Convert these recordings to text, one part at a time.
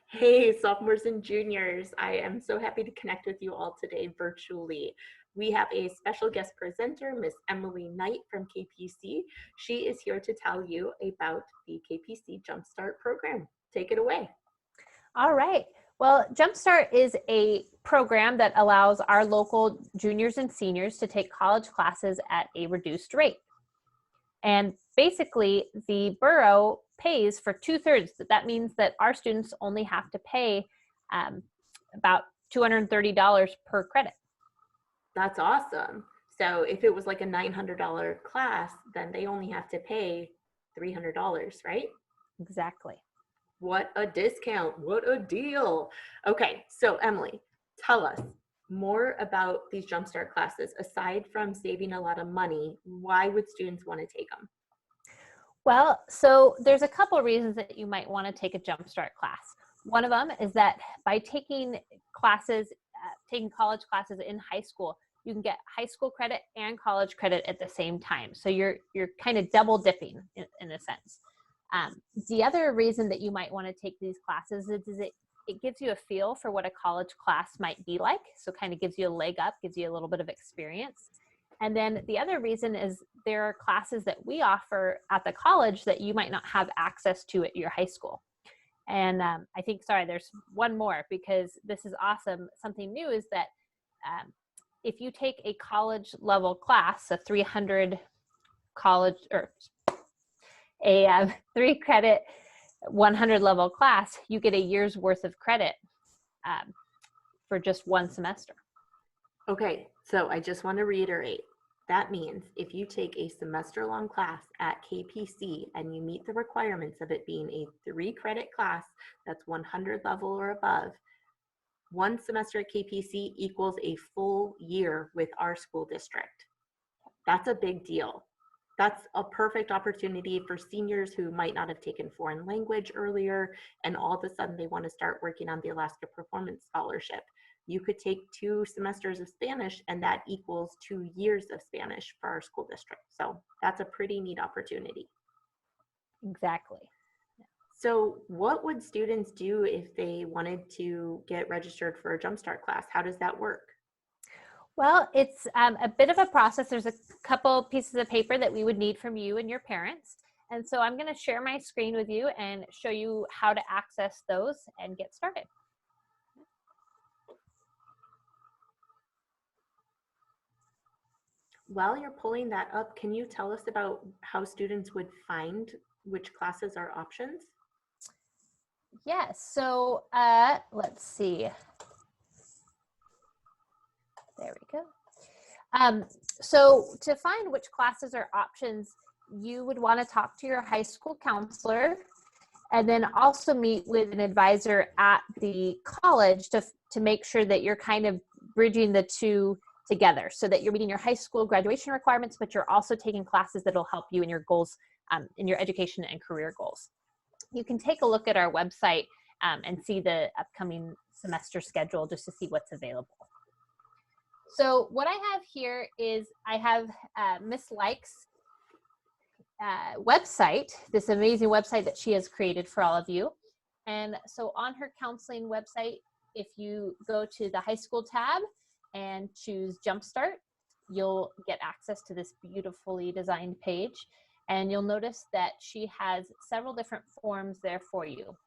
Hey, sophomores and juniors. I am so happy to connect with you all today virtually. We have a special guest presenter, Miss Emily Knight from KPC. She is here to tell you about the KPC JumpStart program. Take it away. All right. Well, JumpStart is a program that allows our local juniors and seniors to take college classes at a reduced rate. And basically, the borough pays for 2/3. That means that our students only have to pay about $230 per credit. That's awesome. So if it was like a $900 class, then they only have to pay $300, right? Exactly. What a discount. What a deal. Okay, so Emily, tell us more about these Jumpstart classes. Aside from saving a lot of money, why would students want to take them? Well, so there's a couple reasons that you might want to take a Jumpstart class. One of them is that by taking classes, taking college classes in high school, you can get high school credit and college credit at the same time. So you're kind of double dipping in a sense. The other reason that you might want to take these classes is it gives you a feel for what a college class might be like. So kind of gives you a leg up, gives you a little bit of experience. And then the other reason is there are classes that we offer at the college that you might not have access to at your high school. And I think, there's one more because this is awesome. Something new is that if you take a college level class, a 300 college or a 3 credit 100 level class, you get a year's worth of credit for just one semester. Okay, so I just want to reiterate. That means if you take a semester-long class at KPC and you meet the requirements of it being a 3 credit class that's 100 level or above, one semester at KPC equals a full year with our school district. That's a big deal. That's a perfect opportunity for seniors who might not have taken foreign language earlier, and all of a sudden they want to start working on the Alaska Performance Scholarship. You could take 2 semesters of Spanish, and that equals 2 years of Spanish for our school district. So that's a pretty neat opportunity. Exactly. So what would students do if they wanted to get registered for a Jumpstart class? How does that work? Well, it's a bit of a process. There's a couple pieces of paper that we would need from you and your parents. And so I'm going to share my screen with you and show you how to access those and get started. While you're pulling that up, can you tell us about how students would find which classes are options? Yes, so let's see. There we go. So to find which classes are options, you would want to talk to your high school counselor and then also meet with an advisor at the college to make sure that you're kind of bridging the two together so that you're meeting your high school graduation requirements, but you're also taking classes that will help you in your goals, in your education and career goals. You can take a look at our website and see the upcoming semester schedule just to see what's available. So what I have here is I have Miss Like's website, this amazing website that she has created for all of you. And so on her counseling website, if you go to the high school tab and choose Jumpstart, you'll get access to this beautifully designed page. And you'll notice that she has several different forms there for you.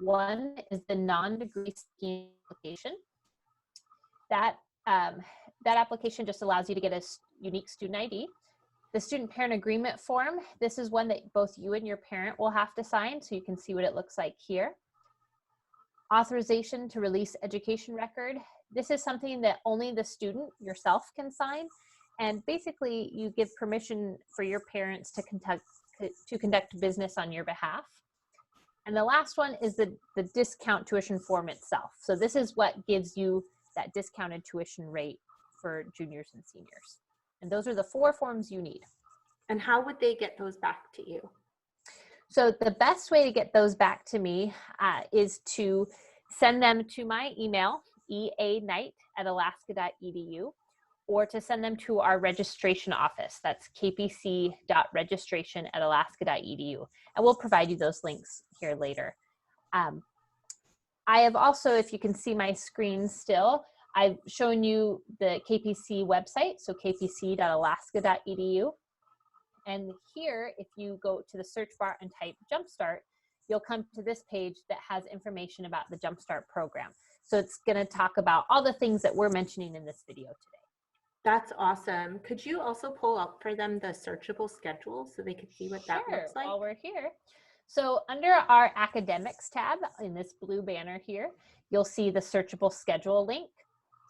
One is the non-degree scheme application. That application just allows you to get a unique student ID. The student parent agreement form, this is one that both you and your parent will have to sign, so you can see what it looks like here. Authorization to release education record. This is something that only the student yourself can sign, and basically you give permission for your parents to conduct business on your behalf. And the last one is the discount tuition form itself. So this is what gives you that discounted tuition rate for juniors and seniors. And those are the 4 forms you need. And how would they get those back to you? So the best way to get those back to me is to send them to my email, eaknight@alaska.edu, or to send them to our registration office. That's kpc.registration@alaska.edu. And we'll provide you those links here later. I have also, if you can see my screen still, I've shown you the KPC website, so kpc.alaska.edu. And here, if you go to the search bar and type JumpStart, you'll come to this page that has information about the JumpStart program. So it's going to talk about all the things that we're mentioning in this video today. That's awesome. Could you also pull up for them the searchable schedule so they could see what that looks like? While we're here. So under our academics tab in this blue banner here, you'll see the searchable schedule link.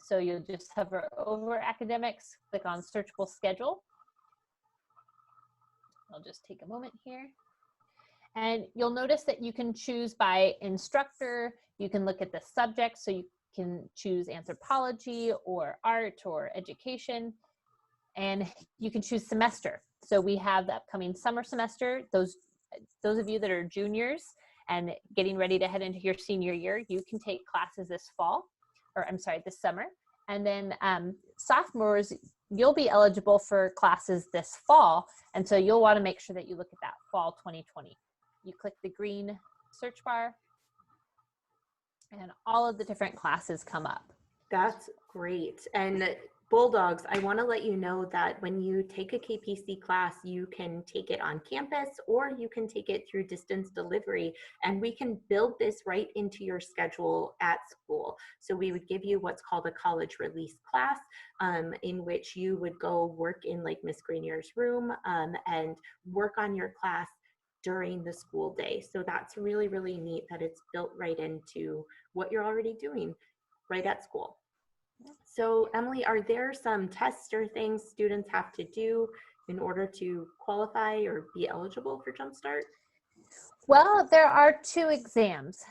So you'll just hover over academics, click on searchable schedule. I'll just take a moment here. And you'll notice that you can choose by instructor. You can look at the subject, so you can choose anthropology or art or education. And you can choose semester. So we have the upcoming summer semester. Those of you that are juniors and getting ready to head into your senior year, you can take classes this summer. And then sophomores, you'll be eligible for classes this fall. And so you'll want to make sure that you look at that fall 2020. You click the green search bar and all of the different classes come up. That's great. And Bulldogs, I want to let you know that when you take a KPC class, you can take it on campus or you can take it through distance delivery, and we can build this right into your schedule at school. So we would give you what's called a college release class, in which you would go work in like Miss Granier's room and work on your class during the school day. So that's really, really neat that it's built right into what you're already doing right at school. So Emily, are there some tests or things students have to do in order to qualify or be eligible for JumpStart? Well, there are 2 exams.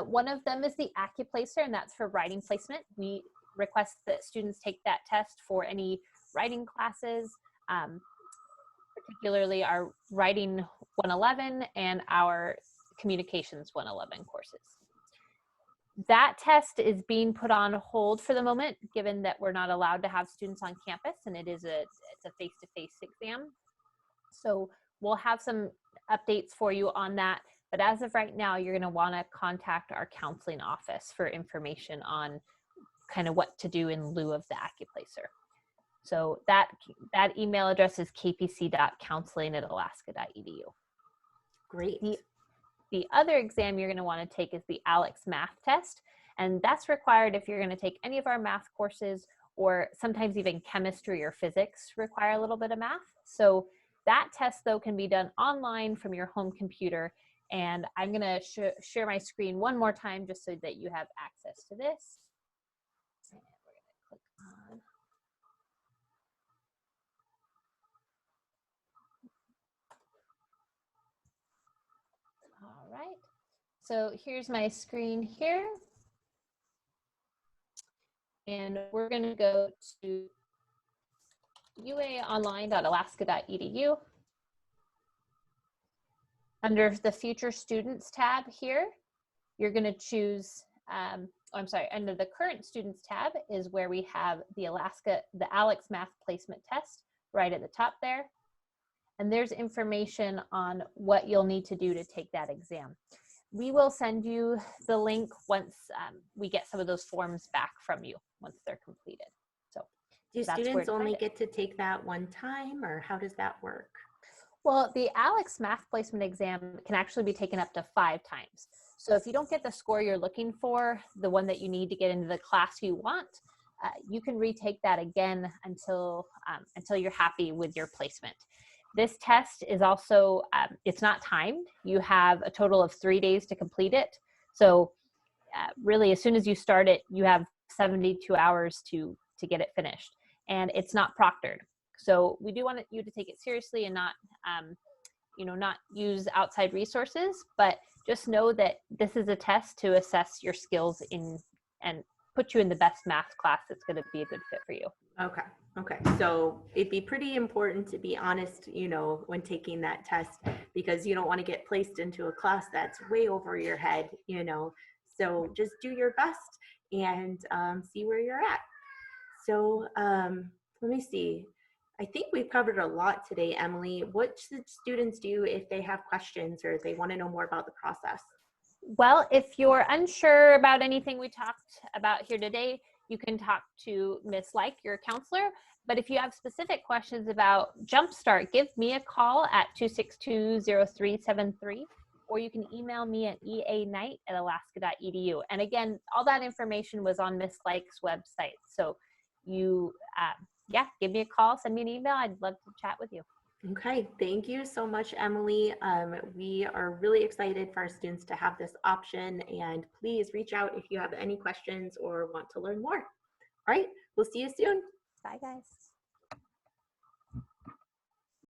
One of them is the AccuPlacer, and that's for writing placement. We request that students take that test for any writing classes, particularly our Writing 111 and our Communications 111 courses. That test is being put on hold for the moment, given that we're not allowed to have students on campus, and it's a face-to-face exam. So we'll have some updates for you on that. But as of right now, you're going to want to contact our counseling office for information on kind of what to do in lieu of the AccuPlacer. So that email address is kpc.counseling@alaska.edu. Great. The other exam you're going to want to take is the ALEX math test, and that's required if you're going to take any of our math courses, or sometimes even chemistry or physics require a little bit of math. So that test, though, can be done online from your home computer, and I'm going to share my screen one more time just so that you have access to this. And we're going to click on. All right, so here's my screen here. And we're going to go to uaonline.alaska.edu. Under the Future Students tab here, you're going to choose, under the Current Students tab is where we have the ALEX Math Placement Test right at the top there. And there's information on what you'll need to do to take that exam. We will send you the link once we get some of those forms back from you once they're completed. So do students only get to take that one time, or how does that work? Well, the ALEX Math Placement exam can actually be taken up to 5 times. So if you don't get the score you're looking for, the one that you need to get into the class you want, you can retake that again until you're happy with your placement. This test is also, it's not timed. You have a total of 3 days to complete it. So really, as soon as you start it, you have 72 hours to get it finished. And it's not proctored. So we do want you to take it seriously and not use outside resources, but just know that this is a test to assess your skills and put you in the best math class that's going to be a good fit for you. Okay. So it'd be pretty important to be honest, when taking that test, because you don't want to get placed into a class that's way over your head, So just do your best and see where you're at. So let me see. I think we've covered a lot today, Emily. What should students do if they have questions or if they want to know more about the process? Well, if you're unsure about anything we talked about here today, you can talk to Miss Like, your counselor. But if you have specific questions about Jumpstart, give me a call at 262-0373, or you can email me at eaknight@alaska.edu. And again, all that information was on Miss Like's website. So you, yeah, give me a call, send me an email. I'd love to chat with you. Okay, thank you so much, Emily. We are really excited for our students to have this option, and please reach out if you have any questions or want to learn more. All right, we'll see you soon. Bye, guys.